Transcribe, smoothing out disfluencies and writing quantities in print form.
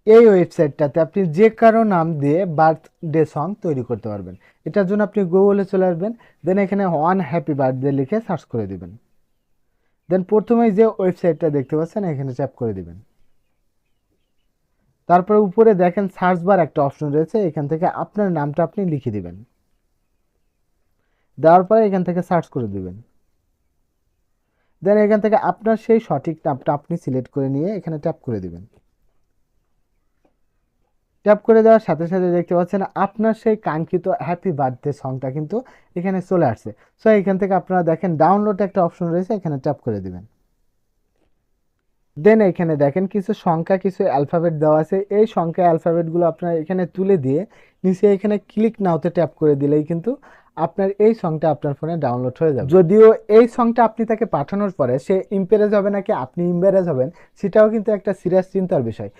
এই ওয়েবসাইটটাতে আপনি যে কারো নাম দিয়ে বার্থডে সং তৈরি করতে পারবেন। এটার জন্য আপনি গুগলে চলে আসবেন, দেন এখানে ওয়ান হ্যাপি বার্থডে লিখে সার্চ করে দিবেন। দেন প্রথমেই যে ওয়েবসাইটটা দেখতে পাচ্ছেন এখানে ট্যাপ করে দিবেন। তারপরে উপরে দেখেন সার্চ বার একটা অপশন রয়েছে, এখান থেকে আপনার নামটা আপনি লিখে দিবেন। দেওয়ার পরে এখান থেকে সার্চ করে দিবেন। দেন এখান থেকে আপনার সেই সঠিক নামটা আপনি সিলেক্ট করে নিয়ে এখানে ট্যাপ করে দিবেন। ট্যাপ করে দেওয়ার সাথে সাথে দেখতে পাচ্ছেন আপনার সেই কাঙ্ক্ষিত হ্যাপি বার্থডে সংটা কিন্তু এখানে চলে আসছে। সো এখান থেকে আপনারা দেখেন ডাউনলোড একটা অপশন রয়েছে, এখানে ট্যাপ করে দিবেন। দেন এখানে দেখেন কিছু সংখ্যা কিছু অ্যালফাবেট দেওয়া আছে, এই সংখ্যা অ্যালফাবেটগুলো আপনারা এখানে তুলে দিয়ে নিচে এখানে ক্লিক নাওতে ট্যাপ করে দিলেই কিন্তু আপনার এই সংটা আপনার ফোনে ডাউনলোড হয়ে যাবে। যদিও এই সংটা আপনি তাকে পাঠানোর পরে সে ইমপ্রেস হবে নাকি আপনি ইমপ্রেস হবেন, সেটাও কিন্তু একটা সিরিয়াস চিন্তার বিষয়।